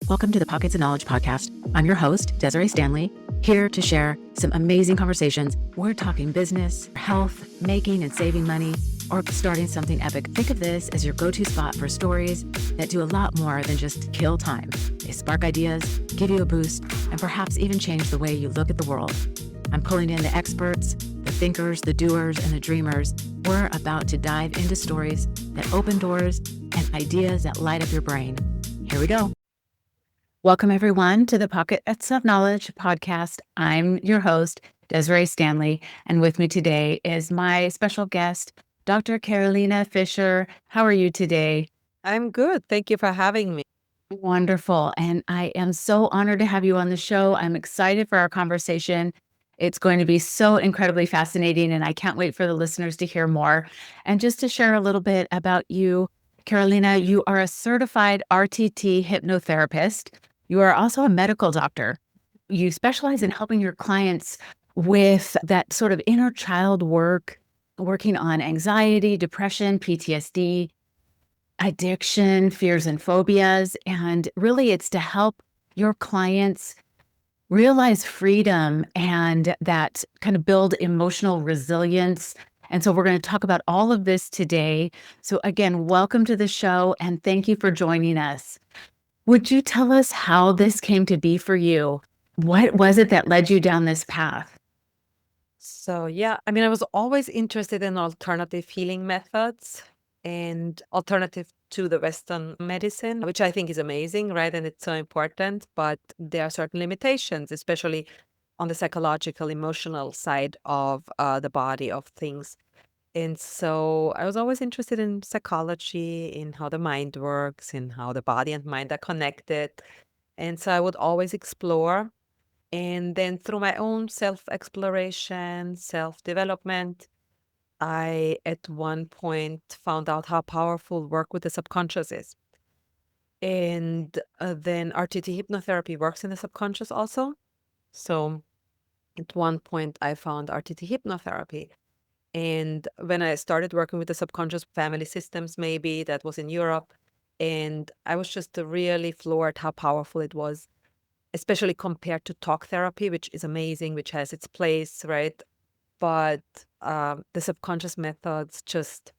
Welcome to the Pockets of Knowledge podcast. I'm your host, Desiree Stanley, here to share some amazing conversations. We're talking business, health, making and saving money, or starting something epic. Think of this as your go-to spot for stories that do a lot more than just kill time. They spark ideas, give you a boost, and perhaps even change the way you look at the world. I'm pulling in the experts, the thinkers, the doers, and the dreamers. We're about to dive into stories that open doors and ideas that light up your brain. Here we go. Welcome, everyone, to the Pockets of Knowledge podcast. I'm your host, Desiree Stanley, and with me today is my special guest, Dr. Karoline Fischer. How are you today? I'm good. Thank you for having me. Wonderful. And I am so honored to have you on the show. I'm excited for our conversation. It's going to be so incredibly fascinating, and I can't wait for the listeners to hear more. And just to share a little bit about you, Karoline, you are a certified RTT hypnotherapist. You are also a medical doctor. You specialize in helping your clients with that sort of inner child work, working on anxiety, depression, PTSD, addiction, fears and phobias. And really, it's to help your clients realize freedom and that kind of build emotional resilience. And so we're going to talk about all of this today. So again, welcome to the show and thank you for joining us. Would you tell us how this came to be for you? What was it that led you down this path? I was always interested in alternative healing methods and alternative to the Western medicine, which I think is amazing, right? And it's so important, but there are certain limitations, especially on the psychological, emotional side of the body of things. And so I was always interested in psychology, in how the mind works, in how the body and mind are connected. And so I would always explore. And then through my own self exploration, self development, I at one point found out how powerful work with the subconscious is. And then RTT hypnotherapy works in the subconscious also. So at one point, I found RTT hypnotherapy. And when I started working with the subconscious family systems, maybe that was in Europe, and I was just really floored how powerful it was, especially compared to talk therapy, which is amazing, which has its place, right? But the subconscious methods just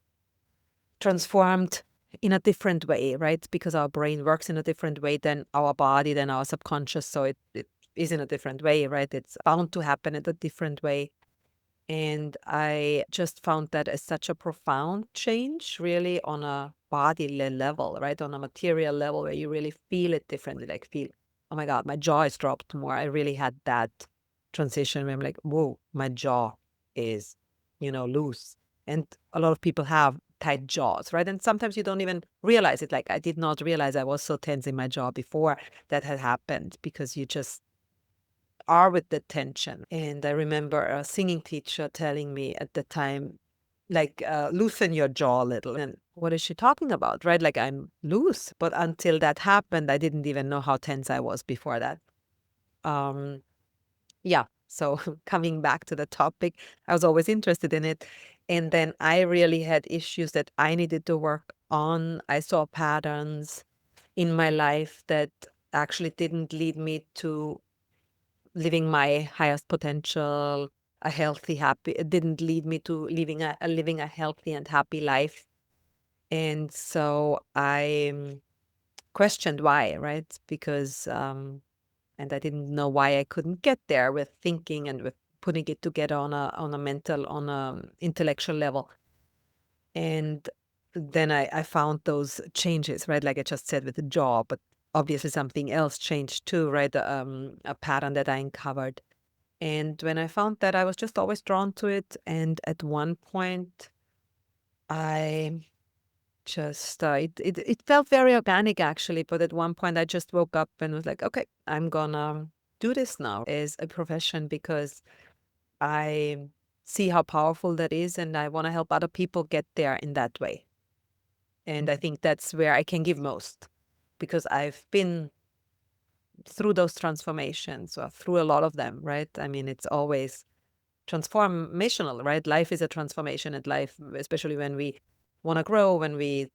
transformed in a different way, right? Because our brain works in a different way than our body, than our subconscious. So it is in a different way, right? It's bound to happen in a different way. And I just found that as such a profound change, really on a bodily level, right? On a material level where you really feel it differently, like feel, oh my God, my jaw is dropped more. I really had that transition where I'm like, whoa, my jaw is, loose. And a lot of people have tight jaws, right? And sometimes you don't even realize it. Like I did not realize I was so tense in my jaw before that had happened because you just are with the tension. And I remember a singing teacher telling me at the time, like, loosen your jaw a little. And what is she talking about, right? Like, I'm loose. But until that happened, I didn't even know how tense I was before that. Um, yeah. So coming back to the topic, I was always interested in it. And then I really had issues that I needed to work on. I saw patterns in my life that actually didn't lead me to living my highest potential, a healthy, happy. It didn't lead me to living a healthy and happy life. And so I questioned why, right? Because and I didn't know why I couldn't get there with thinking and with putting it together on a mental, on a intellectual level. And then I found those changes, right? Like I just said with the jaw, but obviously something else changed too, right? A pattern that I uncovered. And when I found that, I was just always drawn to it. And at one point, I just, it felt very organic actually. But at one point, I just woke up and was like, okay, I'm gonna do this now as a profession because I see how powerful that is. And I want to help other people get there in that way. And I think that's where I can give most because I've been through those transformations or through a lot of them, right? I mean, it's always transformational, right? Life is a transformation, and life, especially when we want to grow, when we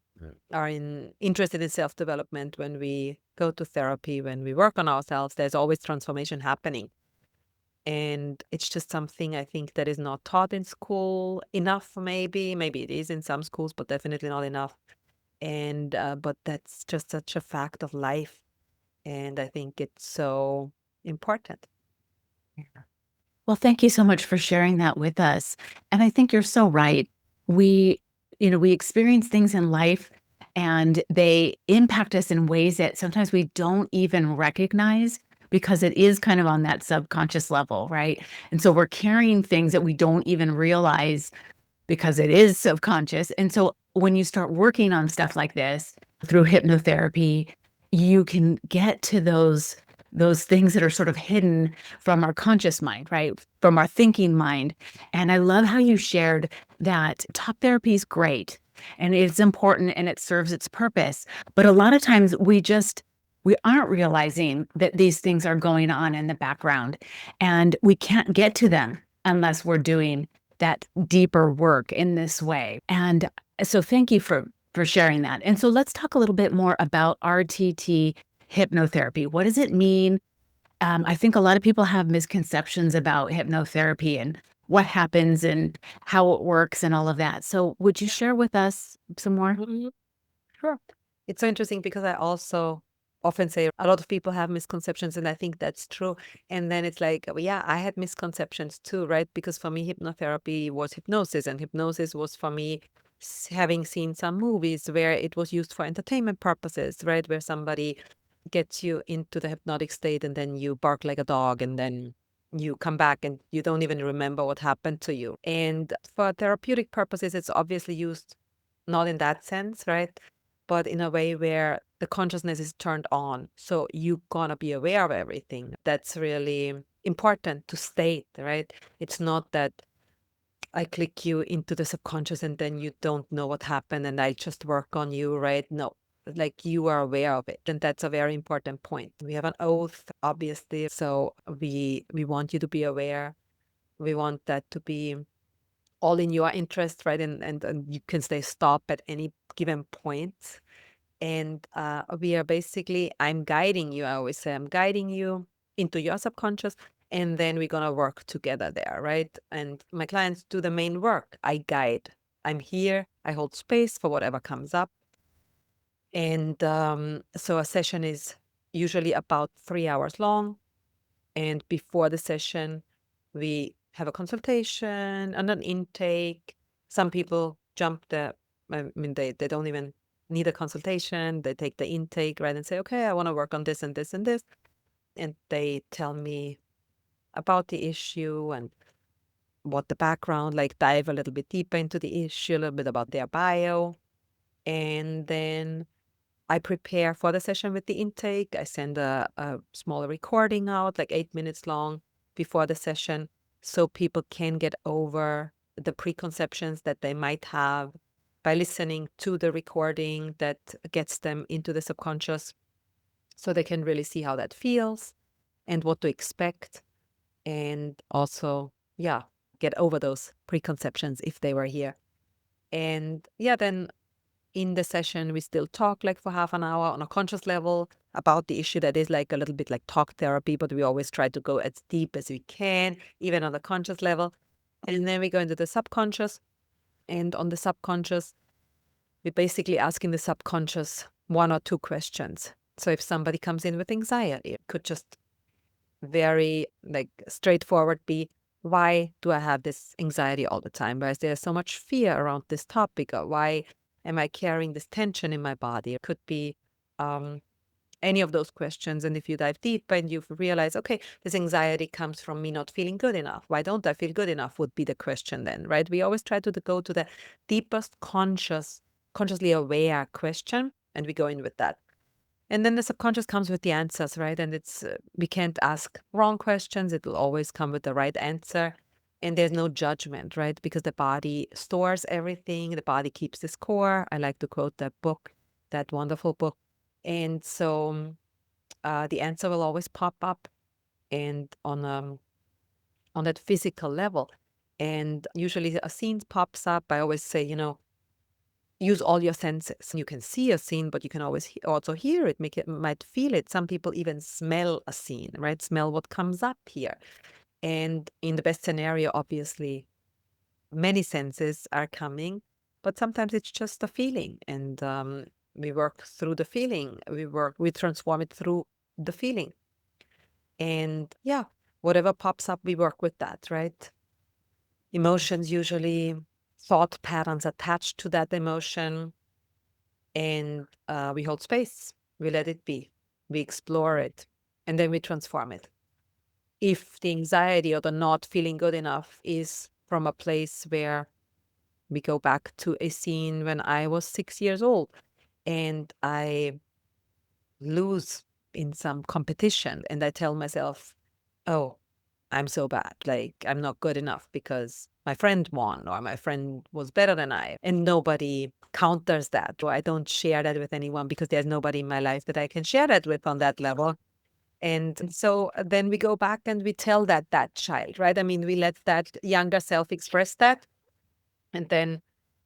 are interested in self-development, when we go to therapy, when we work on ourselves, there's always transformation happening. And it's just something I think that is not taught in school enough, maybe. Maybe it is in some schools, but definitely not enough. And but that's just such a fact of life. And I think it's so important. Well, thank you so much for sharing that with us. And I think you're so right. We, we experience things in life and they impact us in ways that sometimes we don't even recognize because it is kind of on that subconscious level, right? And so we're carrying things that we don't even realize because it is subconscious. And so when you start working on stuff like this through hypnotherapy, you can get to those things that are sort of hidden from our conscious mind, right? From our thinking mind. And I love how you shared that talk therapy is great and it's important and it serves its purpose. But a lot of times we aren't realizing that these things are going on in the background and we can't get to them unless we're doing that deeper work in this way. And so thank you for sharing that. And so let's talk a little bit more about RTT hypnotherapy. What does it mean? I think a lot of people have misconceptions about hypnotherapy and what happens and how it works and all of that. So would you share with us some more? Mhm. Sure. It's so interesting because I also often say a lot of people have misconceptions, and I think that's true. And then it's like, well, yeah, I had misconceptions too, right? Because for me, hypnotherapy was hypnosis, and hypnosis was for me having seen some movies where it was used for entertainment purposes, right? Where somebody gets you into the hypnotic state and then you bark like a dog and then you come back and you don't even remember what happened to you. And for therapeutic purposes, it's obviously used not in that sense, right? But in a way where the consciousness is turned on. So you gonna be aware of everything. That's really important to state, right? It's not that I click you into the subconscious and then you don't know what happened and I just work on you, right? No, like you are aware of it. And that's a very important point. We have an oath, obviously. So we want you to be aware. We want that to be all in your interest, right? And you can say stop at any given point. And we are basically, I'm guiding you. I always say, I'm guiding you into your subconscious. And then we're going to work together there, right? And my clients do the main work. I guide. I'm here. I hold space for whatever comes up. And so a session is usually about 3 hours long. And before the session, we have a consultation and an intake. Some people jump I mean, they don't even need a consultation. They take the intake, right, and say, okay, I want to work on this and this and this. And they tell me about the issue and what the background, like dive a little bit deeper into the issue, a little bit about their bio. And then I prepare for the session with the intake. I send a small recording out, like 8 minutes long before the session, so people can get over the preconceptions that they might have by listening to the recording that gets them into the subconscious, so they can really see how that feels and what to expect. And also, yeah, get over those preconceptions if they were here. And yeah, then in the session, we still talk like for half an hour on a conscious level about the issue that is like a little bit like talk therapy, but we always try to go as deep as we can, even on the conscious level. And then we go into the subconscious. And on the subconscious, we're basically asking the subconscious one or two questions. So if somebody comes in with anxiety, it could just very like straightforward be, why do I have this anxiety all the time? Why is there so much fear around this topic? Or why am I carrying this tension in my body? It could be um, any of those questions. And if you dive deep and you realize, okay, this anxiety comes from me not feeling good enough. Why don't I feel good enough would be the question then, right? We always try to go to the deepest consciously aware question, and we go in with that. And then the subconscious comes with the answers, right? And it's we can't ask wrong questions. It will always come with the right answer. And there's no judgment, right? Because the body stores everything. The body keeps the score. I like to quote that book, that wonderful book. And so the answer will always pop up and on that physical level. And usually a scene pops up. I always say, use all your senses. You can see a scene, but you can always also hear it, might feel it. Some people even smell a scene, right? Smell what comes up here. And in the best scenario, obviously, many senses are coming, but sometimes it's just a feeling. And we work through the feeling. We transform it through the feeling. And yeah, whatever pops up, we work with that, right? Emotions, usually thought patterns attached to that emotion. And we hold space. We let it be. We explore it. And then we transform it. If the anxiety or the not feeling good enough is from a place where we go back to a scene when I was 6 years old and I lose in some competition, and I tell myself, oh, I'm so bad. Like, I'm not good enough because my friend won or my friend was better than I. And nobody counters that. Or I don't share that with anyone because there's nobody in my life that I can share that with on that level. And so then we go back and we tell that child, right? I mean, we let that younger self express that. And then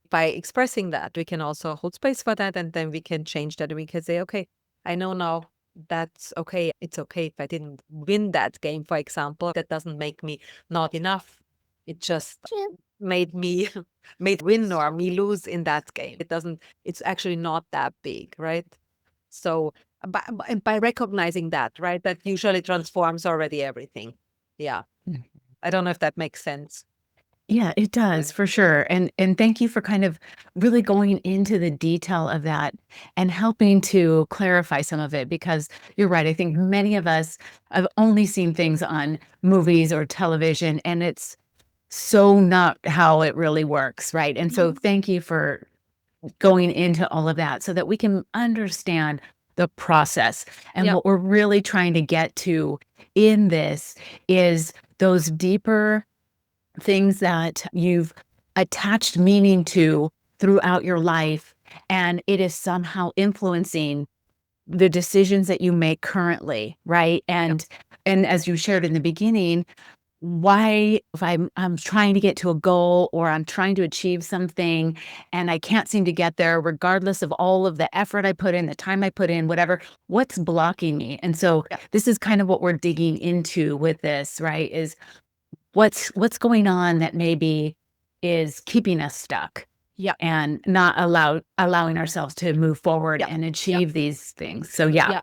by expressing that, we can also hold space for that. And then we can change that. And we can say, okay, I know now that's okay. It's okay if I didn't win that game, for example. That doesn't make me not enough. It just made me win or me lose in that game. It's actually not that big, right? So by recognizing that, right, that usually transforms already everything. Yeah. Mm. I don't know if that makes sense. Yeah, it does for sure. And thank you for kind of really going into the detail of that and helping to clarify some of it, because you're right. I think many of us have only seen things on movies or television, and it's so not how it really works, right? And so thank you for going into all of that so that we can understand the process. And Yep. what we're really trying to get to in this is those deeper things that you've attached meaning to throughout your life, and it is somehow influencing the decisions that you make currently, right? Yep. And as you shared in the beginning, why if I'm trying to get to a goal or I'm trying to achieve something and I can't seem to get there regardless of all of the effort I put in, the time I put in, whatever, what's blocking me? And so Yep. this is kind of what we're digging into with this, right? Is what's going on that maybe is keeping us stuck Yep. and not allowing ourselves to move forward Yep. and Yep. achieve these things. So yeah. Yeah.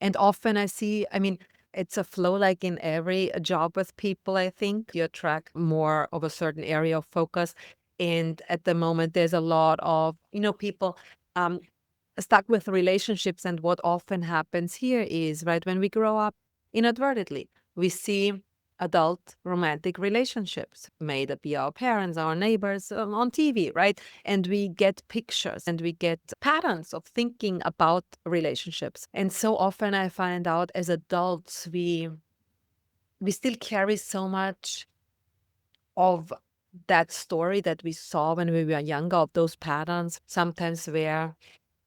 And often I see, I mean, it's a flow like in every job with people, I think. You attract more of a certain area of focus. And at the moment, there's a lot of, people um, stuck with relationships. And what often happens here is, right, when we grow up inadvertently, we see adult romantic relationships, may it be our parents, our neighbors, on TV, right? And we get pictures and we get patterns of thinking about relationships. And so often I find out as adults, we still carry so much of that story that we saw when we were younger, of those patterns, sometimes where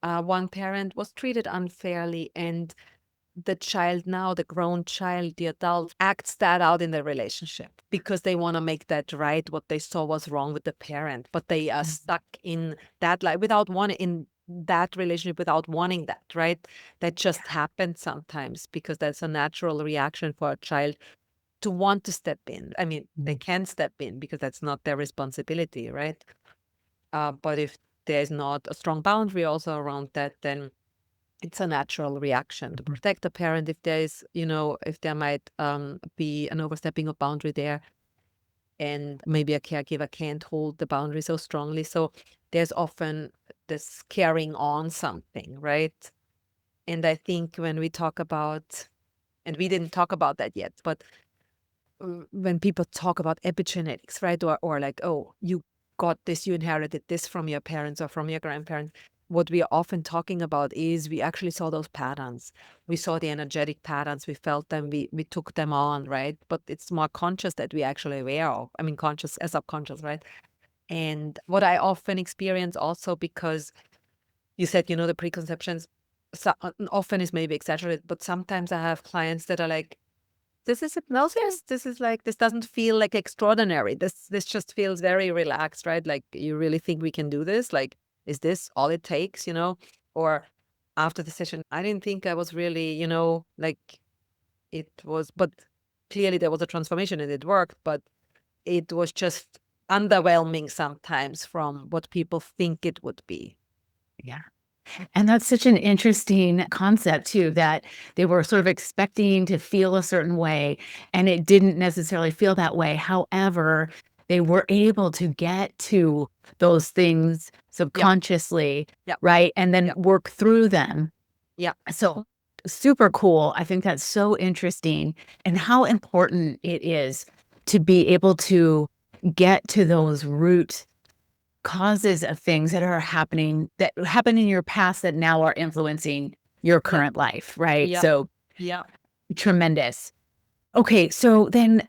one parent was treated unfairly, and the child now, the grown child, the adult, acts that out in the relationship because they want to make that right, what they saw was wrong with the parent, but they are stuck in that life without wanting, in that relationship without wanting that, right? That just happens sometimes because that's a natural reaction for a child to want to step in. I mean, they can step in because that's not their responsibility, right? But if there's not a strong boundary also around that, then it's a natural reaction to protect the parent if there is, if there might be an overstepping of boundary there, and maybe a caregiver can't hold the boundary so strongly. So there's often this carrying on something, right? And I think when we talk about, and we didn't talk about that yet, but when people talk about epigenetics, right? Or like, oh, you got this, you inherited this from your parents or from your grandparents. What we are often talking about is we actually saw those patterns. We saw the energetic patterns, we felt them, we took them on, right? But it's more conscious that we actually aware of. I mean, conscious as subconscious, right? And what I often experience also, because you said, the preconceptions often is maybe exaggerated, but sometimes I have clients that are like, this is hypnosis. This is like, this doesn't feel like extraordinary. This just feels very relaxed, right? Like, you really think we can do this? Like, is this all it takes, Or after the session, I didn't think I was really, like it was, but clearly there was a transformation and it worked, but it was just underwhelming sometimes from what people think it would be. Yeah. And that's such an interesting concept too, that they were sort of expecting to feel a certain way, and it didn't necessarily feel that way. However, they were able to get to those things Yep. subconsciously, Yep. right? And then Yep. work through them. Yeah. So super cool. I think that's so interesting, and how important it is to be able to get to those root causes of things that happened in your past that now are influencing your Yeah. current life, right? Yeah. So Yeah. tremendous. Okay, so then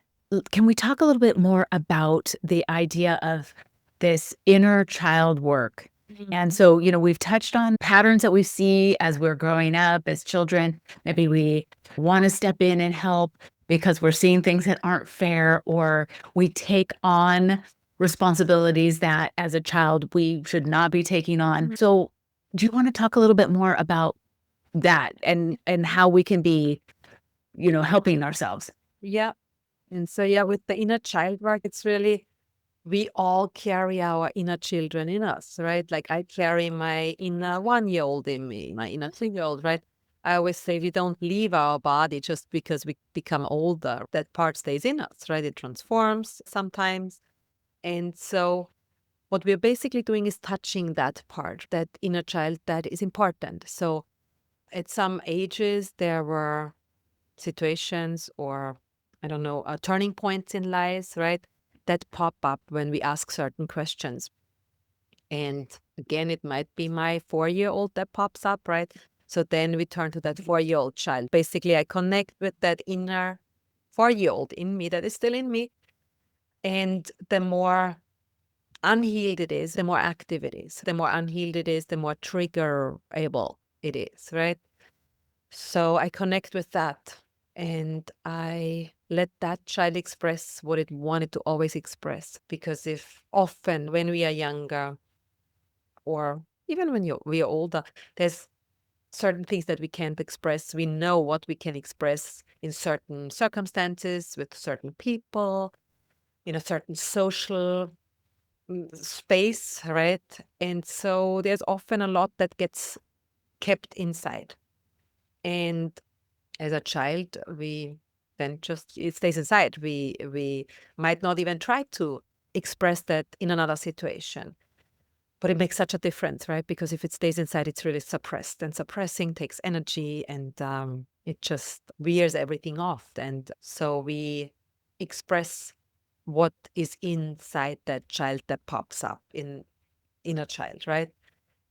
can we talk a little bit more about the idea of this inner child work? And Mhm. so, we've touched on patterns that we see as we're growing up as children. Maybe we want to step in and help because we're seeing things that aren't fair, or we take on responsibilities that as a child we should not be taking on. Mhm. So, do you want to talk a little bit more about that and how we can be, helping ourselves? Yeah. And so, yeah, with the inner child work, it's really, we all carry our inner children in us, right? Like I carry my inner 1-year-old in me, my inner 3-year-old, right? I always say we don't leave our body just because we become older. That part stays in us, right? It transforms sometimes. And so what we're basically doing is touching that part, that inner child that is important. So at some ages, there were situations or, I don't know, turning points in lives, right? That pop up when we ask certain questions. And again, it might be my 4-year-old that pops up, right? So then we turn to that 4-year-old child. Basically, I connect with that inner 4-year-old in me that is still in me. And the more unhealed it is, the more active it is. The more unhealed it is, the more triggerable it is, right? So I connect with that and I let that child express what it wanted to always express. Because if often when we are younger or even when we are older, there's certain things that we can't express. We know what we can express in certain circumstances with certain people, in a certain social space, right? And so there's often a lot that gets kept inside. And as a child, we then just it stays inside. We might not even try to express that in another situation. But it makes such a difference, right? Because if it stays inside, it's really suppressed. And suppressing takes energy and it just wears everything off. And so we express what is inside that child that pops up in a child, right?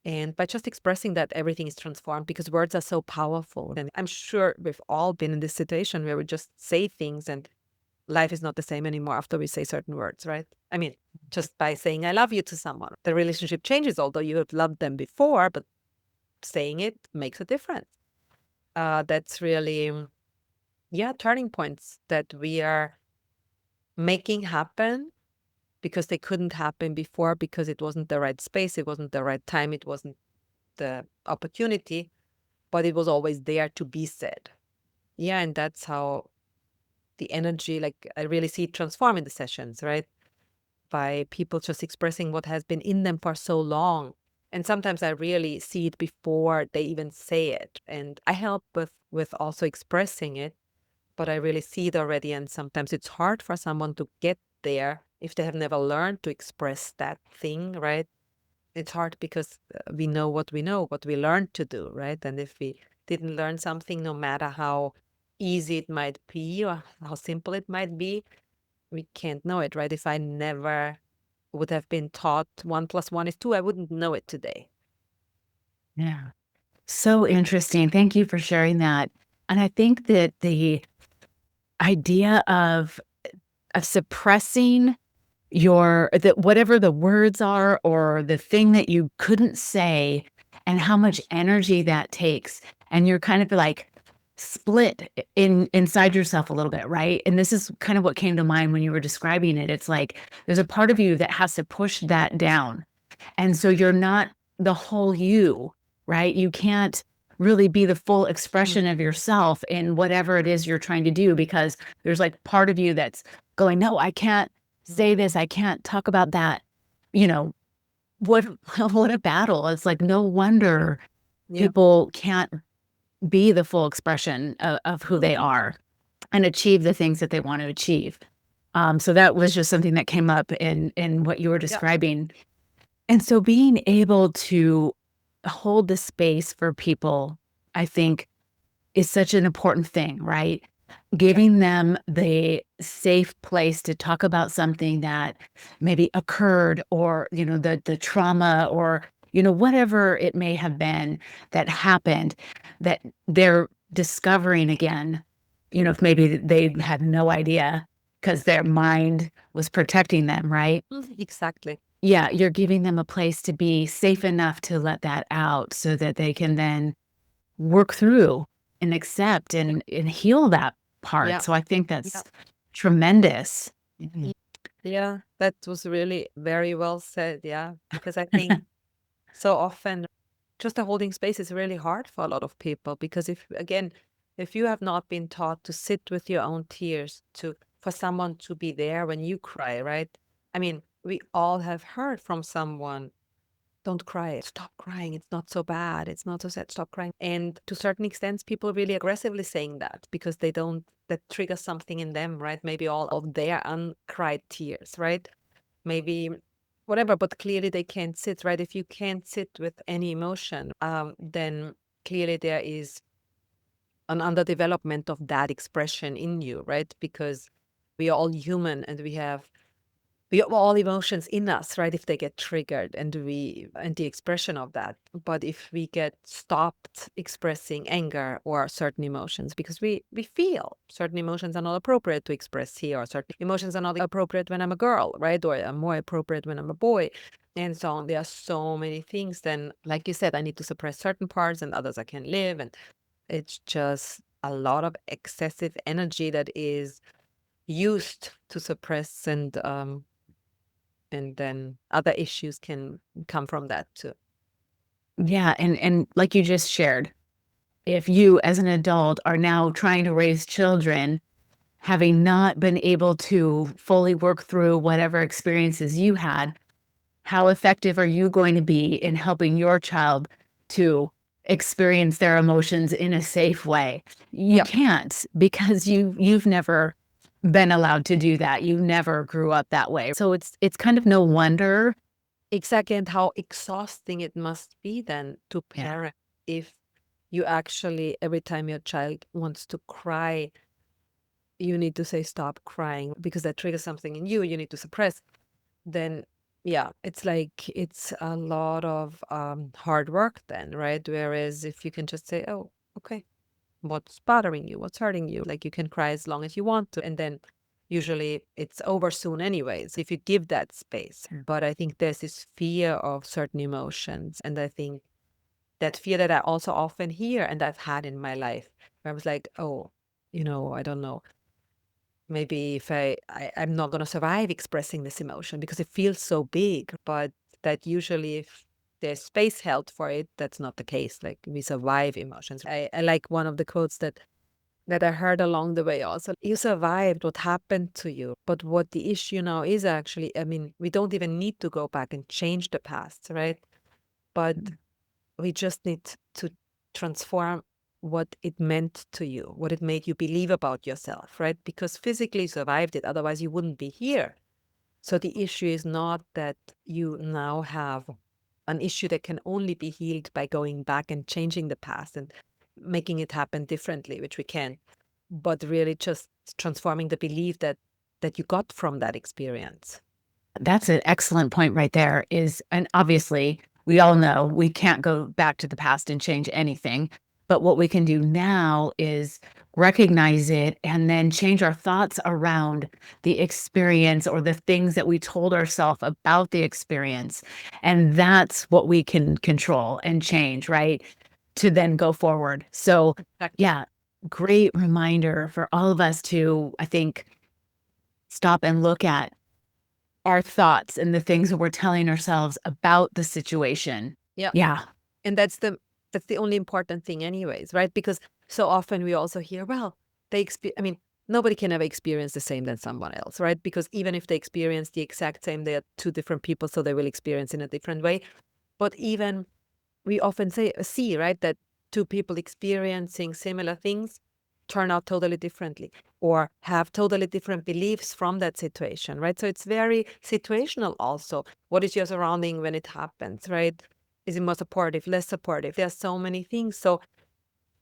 And by just expressing that, everything is transformed because words are so powerful. And I'm sure we've all been in this situation where we just say things and life is not the same anymore after we say certain words, right? I mean, just by saying I love you to someone, the relationship changes, although you have loved them before, but saying it makes a difference. That's really, yeah, turning points that we are making happen because they couldn't happen before because it wasn't the right space, it wasn't the right time, it wasn't the opportunity, but it was always there to be said. Yeah, and that's how the energy, like I really see it transform in the sessions, right? By people just expressing what has been in them for so long. And sometimes I really see it before they even say it. And I help with also expressing it, but I really see it already. And sometimes it's hard for someone to get there if they have never learned to express that thing, right? It's hard because we know, what we learned to do, right? And if we didn't learn something, no matter how easy it might be or how simple it might be, we can't know it, right? If I never would have been taught 1 + 1 is 2, I wouldn't know it today. Yeah. So interesting. Thank you for sharing that. And I think that the idea of suppressing that whatever the words are or the thing that you couldn't say and how much energy that takes, and you're kind of like split inside yourself a little bit, right? And this is kind of what came to mind when you were describing it. It's like there's a part of you that has to push that down. And so you're not the whole you, right? You can't really be the full expression of yourself in whatever it is you're trying to do, because there's like part of you that's going, no, I can't say this. I can't talk about that. You know, what, what a battle. It's like, no wonder Yeah. people can't be the full expression of who they are and achieve the things that they want to achieve. So that was just something that came up in what you were Yeah. describing. And so being able to hold the space for people, I think, is such an important thing, right? Giving them the safe place to talk about something that maybe occurred, or, the trauma, or, whatever it may have been that happened that they're discovering again, if maybe they had no idea because their mind was protecting them, right? Exactly. Yeah, you're giving them a place to be safe enough to let that out so that they can then work through and accept and heal that part. Yeah. So I think Yeah. that's tremendous. Mhm. Yeah. That was really very well said. Yeah. Because I think so often just the holding space is really hard for a lot of people, because if you have not been taught to sit with your own tears, to for someone to be there when you cry, right? I mean, we all have heard from someone, don't cry, stop crying, it's not so bad, it's not so sad, stop crying. And to certain extents, people really aggressively saying that because they don't, that triggers something in them, right? Maybe all of their uncried tears, right? Maybe whatever, but clearly they can't sit, right? If you can't sit with any emotion, then clearly there is an underdevelopment of that expression in you, right? Because we are all human and we have all emotions in us, right? If they get triggered, and the expression of that. But if we get stopped expressing anger or certain emotions, because we feel certain emotions are not appropriate to express here, or certain emotions are not appropriate when I'm a girl, right? Or are more appropriate when I'm a boy, and so on. There are so many things. Then, like you said, I need to suppress certain parts and others I can live. And it's just a lot of excessive energy that is used to suppress, and then other issues can come from that too. Yeah, and like you just shared, if you as an adult are now trying to raise children, having not been able to fully work through whatever experiences you had, how effective are you going to be in helping your child to experience their emotions in a safe way? You Yep. can't, because you've never been allowed to do that. You never grew up that way. So it's kind of no wonder. Exactly. And how exhausting it must be then to Yeah. parent if you actually, every time your child wants to cry, you need to say, stop crying, because that triggers something in you need to suppress. Then, yeah, it's like it's a lot of hard work then, right? Whereas if you can just say, oh, okay, what's bothering you, what's hurting you, like you can cry as long as you want to, and then usually it's over soon anyways if you give that space. But I think there's this fear of certain emotions, and I think that fear that I also often hear and I've had in my life, where I was like, oh, I don't know, maybe if I'm not going to survive expressing this emotion because it feels so big. But that usually, if there's space held for it, that's not the case. Like, we survive emotions. I like one of the quotes that I heard along the way also. You survived what happened to you. But what the issue now is, actually, I mean, we don't even need to go back and change the past, right? But we just need to transform what it meant to you, what it made you believe about yourself, right? Because physically you survived it, otherwise you wouldn't be here. So the issue is not that you now have an issue that can only be healed by going back and changing the past and making it happen differently, which we can, but really just transforming the belief that you got from that experience. That's an excellent point right there. And obviously, we all know we can't go back to the past and change anything. But what we can do now is recognize it and then change our thoughts around the experience or the things that we told ourselves about the experience. And that's what we can control and change, right? To then go forward. So, Exactly. yeah, great reminder for all of us to, I think, stop and look at our thoughts and the things that we're telling ourselves about the situation. Yeah. Yeah. And that's the only important thing anyways, right? Because so often we also hear, well, I mean, nobody can ever experience the same than someone else, right? Because even if they experience the exact same, they are two different people, so they will experience in a different way. But even we often see, right, that two people experiencing similar things turn out totally differently or have totally different beliefs from that situation, right? So it's very situational also. What is your surrounding when it happens, right? Is it more supportive, less supportive? There are so many things. So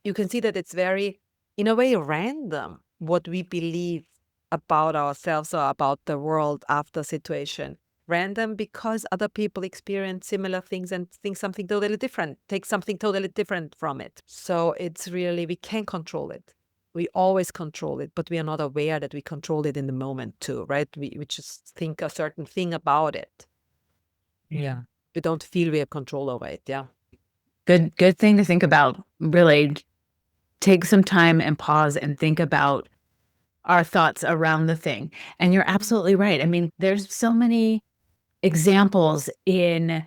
you can see that it's very, in a way, random what we believe about ourselves or about the world after situation. Random because other people experience similar things and think something totally different, take something totally different from it. So it's really, we can't control it. We always control it, but we are not aware that we control it in the moment too, right? We just think a certain thing about it. Yeah. We don't feel we have control over it. Yeah. Good thing to think about. Really take some time and pause and think about our thoughts around the thing. And you're absolutely right. I mean, there's so many examples in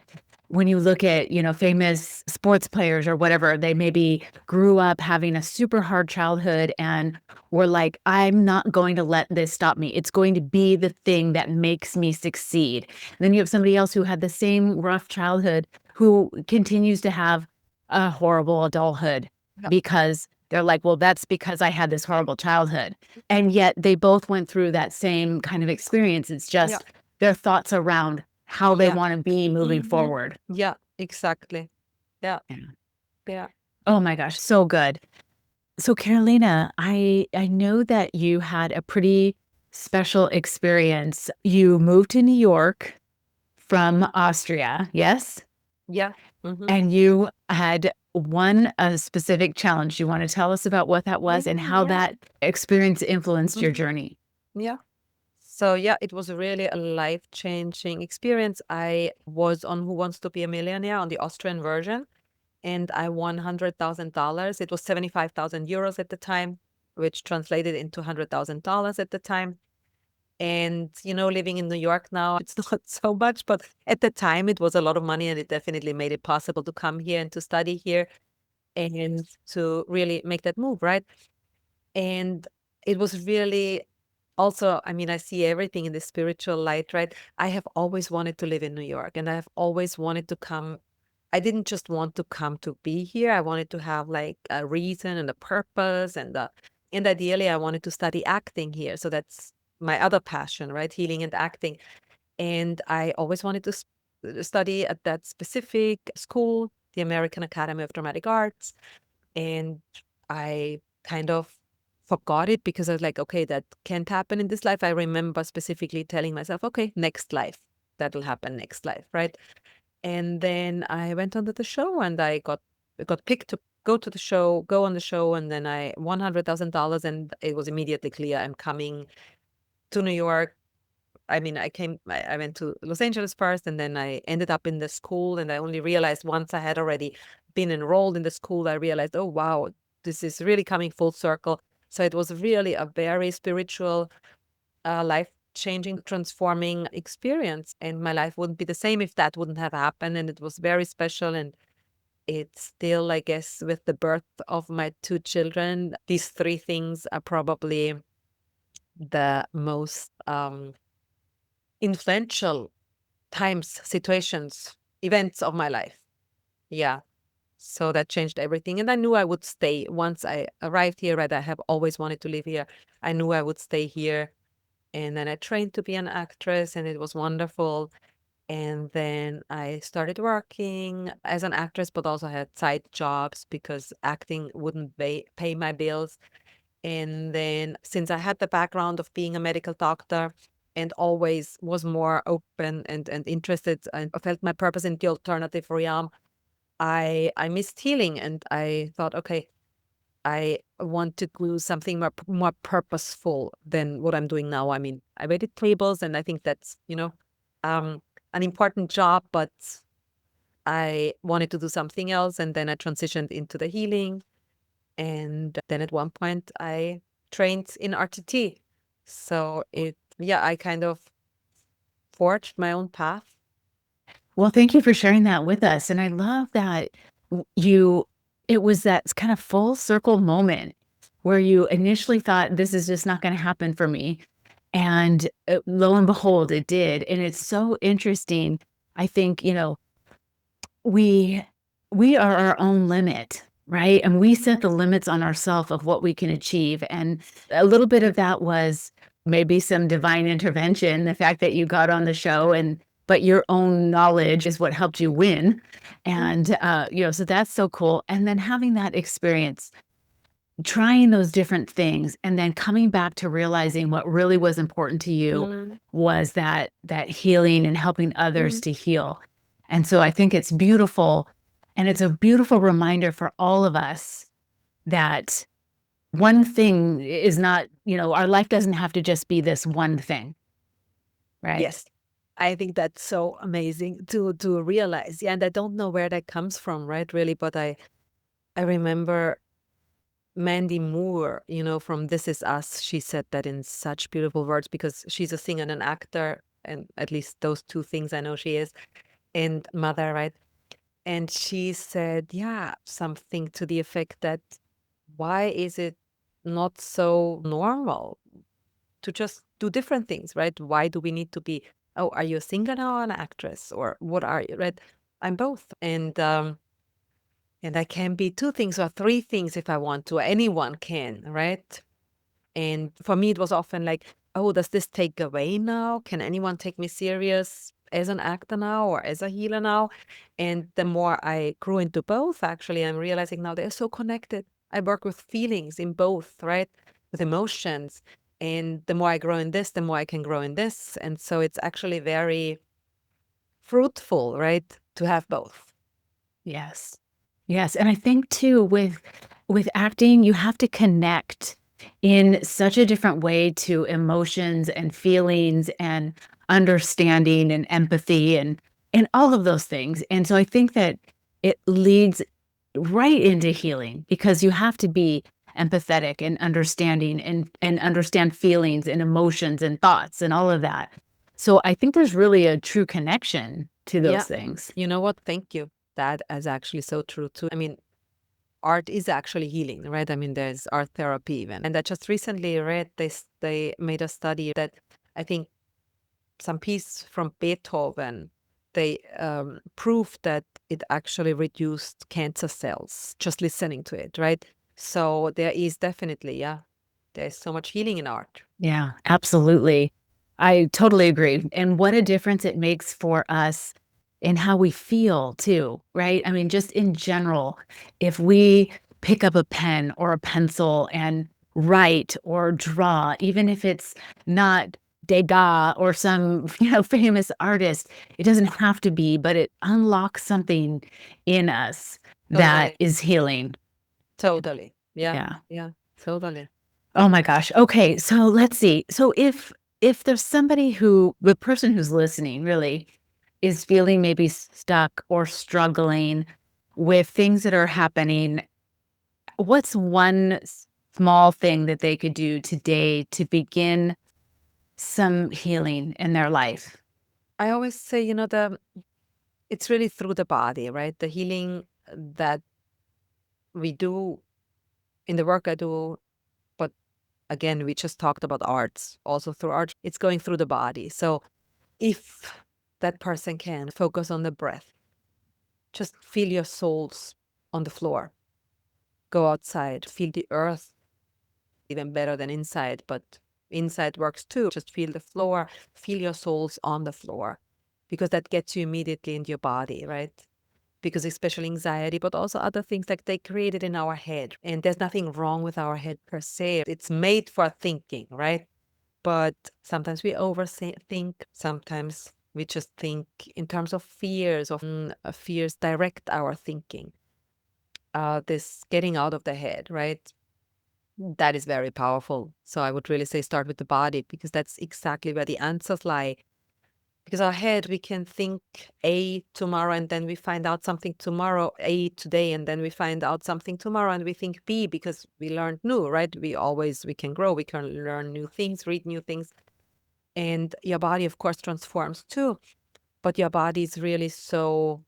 when you look at, famous sports players or whatever, they maybe grew up having a super hard childhood and were like, I'm not going to let this stop me. It's going to be the thing that makes me succeed. And then you have somebody else who had the same rough childhood who continues to have a horrible adulthood Yeah. because they're like, well, that's because I had this horrible childhood. And yet they both went through that same kind of experience. It's Yeah. just their thoughts around how they Yeah. want to be moving Mhm. forward. Yeah, exactly. Yeah. Yeah. Yeah. Oh my gosh, so good. So Carolina, I know that you had a pretty special experience. You moved to New York from Austria, yes? Yeah. Mhm. And you had won a specific challenge. You want to tell us about what that Yeah, was and how yeah. that experience influenced your Mhm. journey? Yeah. So yeah, it was really a life-changing experience. I was on Who Wants to Be a Millionaire on the Austrian version, and I won $100,000. It was 75,000 euros at the time, which translated into $100,000 at the time. And, living in New York now, it's not so much, but at the time it was a lot of money and it definitely made it possible to come here and to study here and to really make that move, right? And it was really also, I mean, I see everything in the spiritual light, right? I have always wanted to live in New York and I have always wanted to come. I didn't just want to come to be here. I wanted to have like a reason and a purpose and ideally I wanted to study acting here. So that's my other passion, right? Healing and acting. And I always wanted to study at that specific school, the American Academy of Dramatic Arts. And I kind of forgot it because I was like, okay, that can't happen in this life. I remember specifically telling myself, okay, next life, that'll happen next life, right? And then I went on to the show and I got picked to go on the show, and then I won $100,000, and it was immediately clear I'm coming to New York. I mean, I went to Los Angeles first, and then I ended up in the school, and I only realized once I had already been enrolled in the school, I realized, oh, wow, this is really coming full circle. So it was really a very spiritual, life-changing, transforming experience. And my life wouldn't be the same if that wouldn't have happened. And it was very special. And it's still, I guess, with the birth of my two children, these three things are probably the most influential times, situations, events of my life. Yeah. So that changed everything. And I knew I would stay once I arrived here, right? I have always wanted to live here. I knew I would stay here. And then I trained to be an actress, and it was wonderful. And then I started working as an actress, but also had side jobs because acting wouldn't pay my bills. And then since I had the background of being a medical doctor and always was more open and interested and felt my purpose in the alternative realm, I missed healing and I thought, okay, I want to do something more purposeful than what I'm doing now. I mean, I waited tables and I think that's, um, an important job, but I wanted to do something else. And then I transitioned into the healing. And then at one point I trained in RTT. So yeah, I kind of forged my own path. Well, thank you for sharing that with us. And I love that it was that kind of full circle moment where you initially thought, this is just not going to happen for me. And lo and behold, it did. And it's so interesting. I think, we we are our own limit, right? And we set the limits on ourselves of what we can achieve. And a little bit of that was maybe some divine intervention, the fact that you got on the show but your own knowledge is what helped you win. And so that's so cool. And then having that experience, trying those different things and then coming back to realizing what really was important to you Mm, was that healing and helping others mm, to heal. And so I think it's beautiful, and it's a beautiful reminder for all of us that one thing is not, our life doesn't have to just be this one thing, right? yes. I think that's so amazing to realize. Yeah, and I don't know where that comes from, right? Really, but I remember Mandy Moore, from This Is Us. She said that in such beautiful words because she's a singer and an actor, and at least those two things I know she is, and mother, right? And she said, yeah, something to the effect that why is it not so normal to just do different things, right? Why do we need to be, oh, are you a singer now or an actress? Or what are you, right? I'm both. And I can be two things or three things if I want to. Anyone can, right? And for me, it was often like, oh, does this take away now? Can anyone take me serious as an actor now or as a healer now? And the more I grew into both, actually, I'm realizing now they're so connected. I work with feelings in both, right? With emotions. And the more I grow in this, the more I can grow in this. And so it's actually very fruitful, right? To have both. Yes. Yes, and I think too with acting, you have to connect in such a different way to emotions and feelings and understanding and empathy and all of those things. And so I think that it leads right into healing because you have to be empathetic and understanding and understand feelings and emotions and thoughts and all of that. So I think there's really a true connection to those Yeah. things. You know what? Thank you. That is actually so true too. I mean, art is actually healing, right? I mean, there's art therapy even. And I just recently read this, they made a study that I think some piece from Beethoven, they proved that it actually reduced cancer cells just listening to it, right? So there is definitely, yeah, there's so much healing in art. Yeah, absolutely. I totally agree. And what a difference it makes for us in how we feel too, right? I mean, just in general, if we pick up a pen or a pencil and write or draw, even if it's not Degas or some, famous artist, it doesn't have to be, but it unlocks something in us that Totally. is healing. Totally. Yeah. Yeah. Yeah. Totally. Oh my gosh. Okay, so let's see. So if there's somebody the person who's listening really is feeling maybe stuck or struggling with things that are happening, what's one small thing that they could do today to begin some healing in their life? I always say, it's really through the body, right? The healing that we do in the work I do, but again, we just talked about arts, also through art, it's going through the body. So if that person can focus on the breath, just feel your soles on the floor, go outside, feel the earth even better than inside, but inside works too. Just feel the floor, feel your soles on the floor, because that gets you immediately into your body, right? Because especially anxiety, but also other things like they create it in our head. And there's nothing wrong with our head per se. It's made for thinking, right? But sometimes we overthink. Sometimes we just think in terms of fears, fears direct our thinking. This getting out of the head, right? That is very powerful. So I would really say start with the body because that's exactly where the answers lie. Because our head, we can think A tomorrow and then we find out something tomorrow, A today, and then we find out something tomorrow and we think B because we learned new, right? We can grow, we can learn new things, read new things. And your body, of course, transforms too. but your body is really so,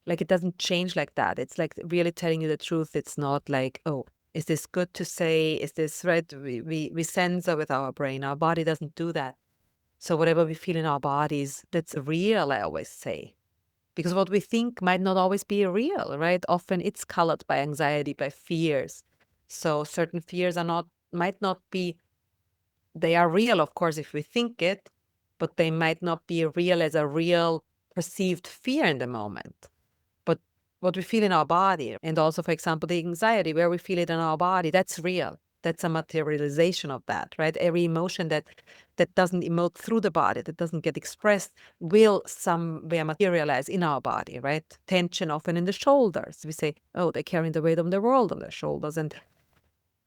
like, it doesn't change like that. It's like really telling you the truth. It's not like, oh, is this good to say? Is this right? We censor with our brain. Our body doesn't do that. So whatever we feel in our bodies, that's real, I always say. Because what we think might not always be real, right? Often it's colored by anxiety, by fears. So certain fears might not be, they are real, of course, if we think it, but they might not be real as a real perceived fear in the moment. But what we feel in our body, and also, for example, the anxiety, where we feel it in our body, that's real. That's a materialization of that, right? Every emotion that doesn't emote through the body, that doesn't get expressed, will somewhere materialize in our body, right? Tension often in the shoulders. We say, oh, they're carrying the weight of the world on their shoulders. And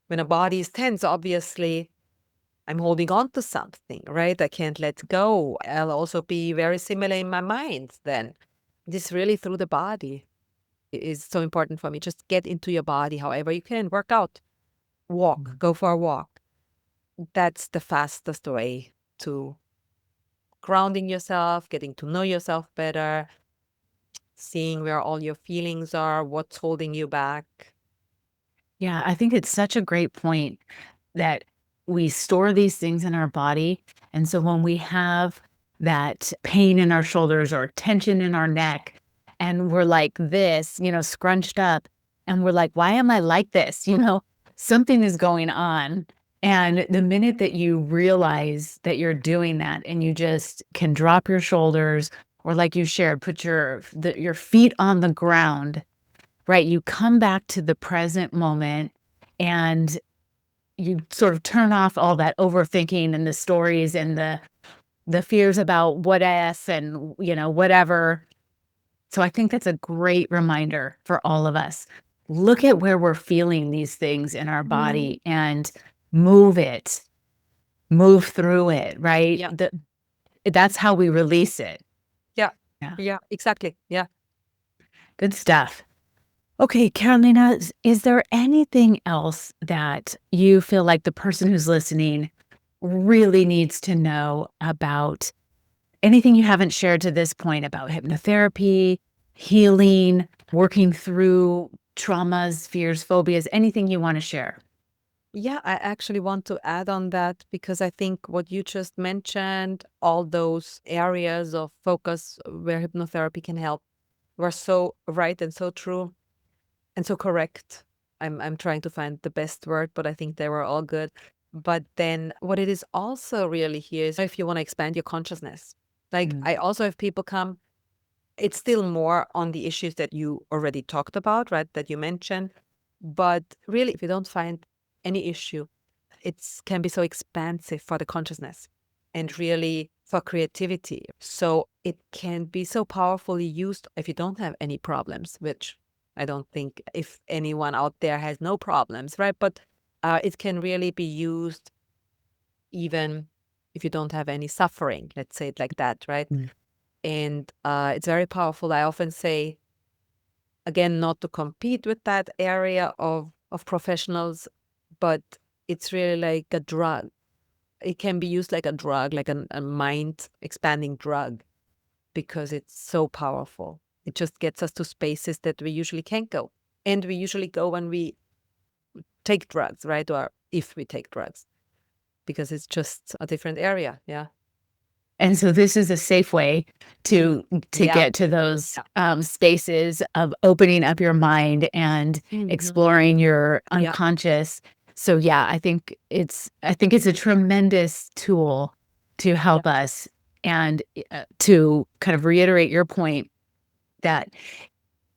when a body is tense, obviously, I'm holding on to something, right? I can't let go. I'll also be very similar in my mind then. This really through the body is so important for me. Just get into your body however you can. Work out, walk, go for a walk. That's the fastest way to grounding yourself, getting to know yourself better, seeing where all your feelings are, what's holding you back. Yeah, I think it's such a great point that we store these things in our body. And so when we have that pain in our shoulders or tension in our neck, and we're like this, scrunched up, and we're like, why am I like this? Something is going on. And the minute that you realize that you're doing that and you just can drop your shoulders, or like you shared, put your feet on the ground, right? You come back to the present moment and you sort of turn off all that overthinking and the stories and the fears about what if and, whatever. So I think that's a great reminder for all of us. Look at where we're feeling these things in our body and move it, move through it, right? Yeah. That's how we release it. Yeah. Yeah. Yeah, exactly. Yeah. Good stuff. Okay, Carolina, is there anything else that you feel like the person who's listening really needs to know about? Anything you haven't shared to this point about hypnotherapy, healing, working through traumas, fears, phobias, anything you want to share? Yeah, I actually want to add on that because I think what you just mentioned, all those areas of focus where hypnotherapy can help, were so right and so true and so correct. I'm trying to find the best word, but I think they were all good. But then what it is also really here is if you want to expand your consciousness. Like Mm, I also have people come, it's still more on the issues that you already talked about, right? That you mentioned. But really, if you don't find any issue, it can be so expansive for the consciousness and really for creativity. So it can be so powerfully used if you don't have any problems, which I don't think if anyone out there has no problems, right? But it can really be used even if you don't have any suffering, let's say it like that, right? mm. And it's very powerful. I often say, again, not to compete with that area of professionals, but it's really like a drug. It can be used like a drug, like a mind expanding drug, because it's so powerful. It just gets us to spaces that we usually can't go. And we usually go when we take drugs, right? Or if we take drugs, because it's just a different area. Yeah. And so this is a safe way to Yeah. get to those spaces of opening up your mind and Mhm. exploring your Yeah. unconscious. So yeah, I think it's a tremendous tool to Yeah. help us and to kind of reiterate your point that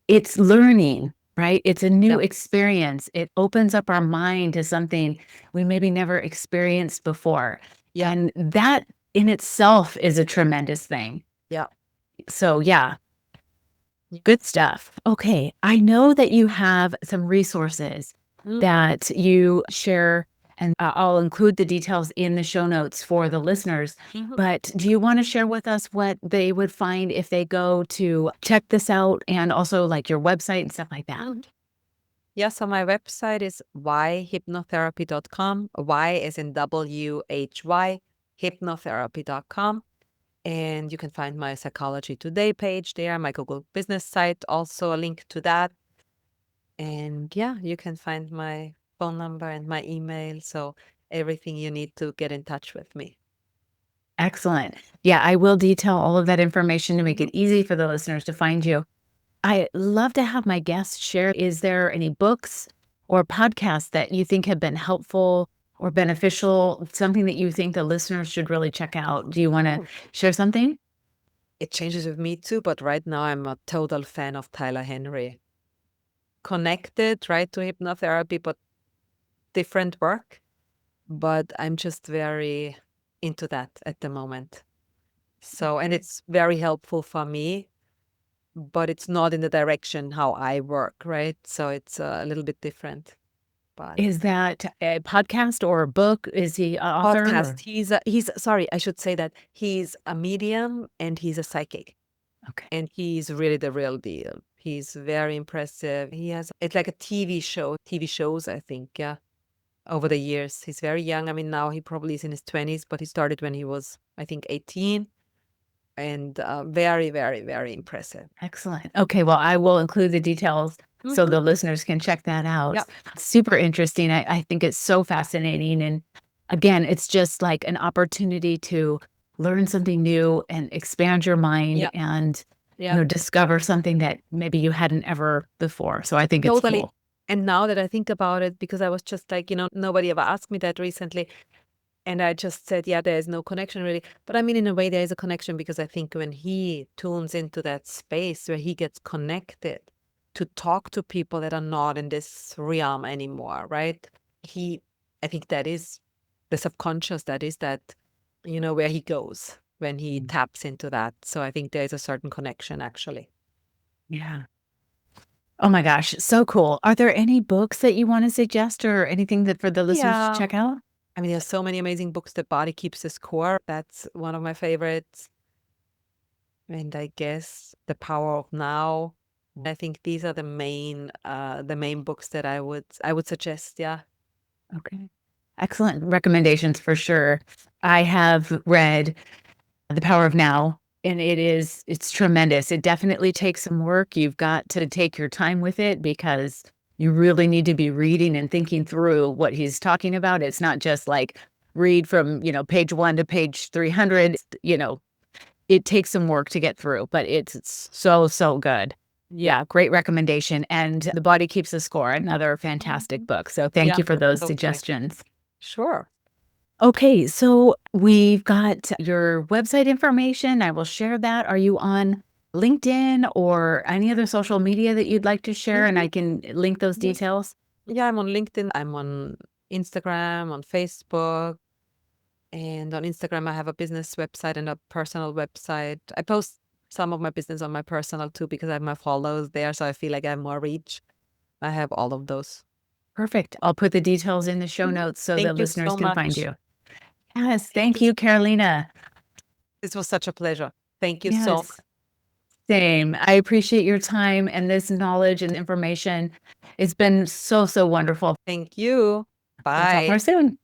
it's learning, right? It's a new Yeah. experience. It opens up our mind to something we maybe never experienced before. Yeah. And that in itself is a tremendous thing. Yeah. So, yeah, Yeah. good stuff. Okay. I know that you have some resources Mhm. that you share, and I'll include the details in the show notes for the listeners. Mhm. But do you want to share with us what they would find if they go to check this out and also like your website and stuff like that? Mhm. Yeah, so my website is whyhypnotherapy.com. Y as in WHY, hypnotherapy.com. And you can find my Psychology Today page there, my Google business site, also a link to that. And yeah, you can find my phone number and my email. So everything you need to get in touch with me. Excellent. Yeah, I will detail all of that information to make it easy for the listeners to find you. I love to have my guests share. Is there any books or podcasts that you think have been helpful or beneficial, something that you think the listeners should really check out? Do you want to share something? It changes with me too, but right now I'm a total fan of Tyler Henry. Connected, right, to hypnotherapy, but different work. But I'm just very into that at the moment. So, and it's very helpful for me, but it's not in the direction how I work, right? So it's a little bit different. But Is that a podcast or a book? Is he an author? podcast, he's sorry, I should say that he's a medium and he's a psychic. Okay. And he's really the real deal. He's very impressive. It's like a TV shows, I think, yeah, over the years. He's very young. I mean, now he probably is in his 20s, but he started when he was, I think, 18. And very, very, very impressive. Excellent. Okay, well, I will include the details so the listeners can check that out. Yeah. Super interesting. I think it's so fascinating. And again, it's just like an opportunity to learn something new and expand your mind and discover something that maybe you hadn't ever before. So I think it's Totally. cool. And now that I think about it, because I was just like, nobody ever asked me that recently. And I just said, yeah, there is no connection really. But I mean, in a way, there is a connection because I think when he tunes into that space where he gets connected to talk to people that are not in this realm anymore, right? I think that is the subconscious, that is that, where he goes when he taps into that. So I think there is a certain connection actually. Yeah. Oh my gosh, so cool. Are there any books that you want to suggest or anything that for the listeners to check out? I mean, there's so many amazing books. The Body Keeps the Score. That's one of my favorites. And I guess The Power of Now. I think these are the main books that I would suggest. Yeah. Okay. Excellent recommendations for sure. I have read The Power of Now, and it's tremendous. It definitely takes some work. You've got to take your time with it because you really need to be reading and thinking through what he's talking about. It's not just like read from, page 1 to page 300, it takes some work to get through, but it's so, so good. Yeah, great recommendation. And The Body Keeps the Score, another fantastic book. So thank you for those suggestions. Sure. Okay, so we've got your website information. I will share that. Are you on LinkedIn or any other social media that you'd like to share? And I can link those details. Yeah, I'm on LinkedIn. I'm on Instagram, on Facebook. And on Instagram, I have a business website and a personal website. I post some of my business on my personal too because I have my followers there. So I feel like I have more reach. I have all of those. Perfect. I'll put the details in the show notes so the listeners can find you. Yes. Thank you, Karolina. This was such a pleasure. Thank you so much. Same. I appreciate your time and this knowledge and information. It's been so, so wonderful. Thank you. Bye. We'll talk more soon.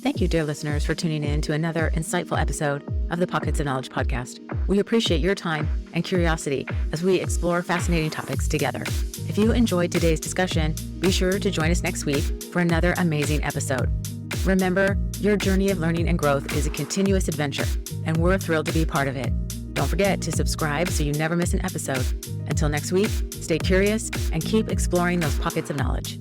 Thank you, dear listeners, for tuning in to another insightful episode of the Pockets of Knowledge podcast. We appreciate your time and curiosity as we explore fascinating topics together. If you enjoyed today's discussion, be sure to join us next week for another amazing episode. Remember, your journey of learning and growth is a continuous adventure, and we're thrilled to be part of it. Don't forget to subscribe so you never miss an episode. Until next week, stay curious and keep exploring those pockets of knowledge.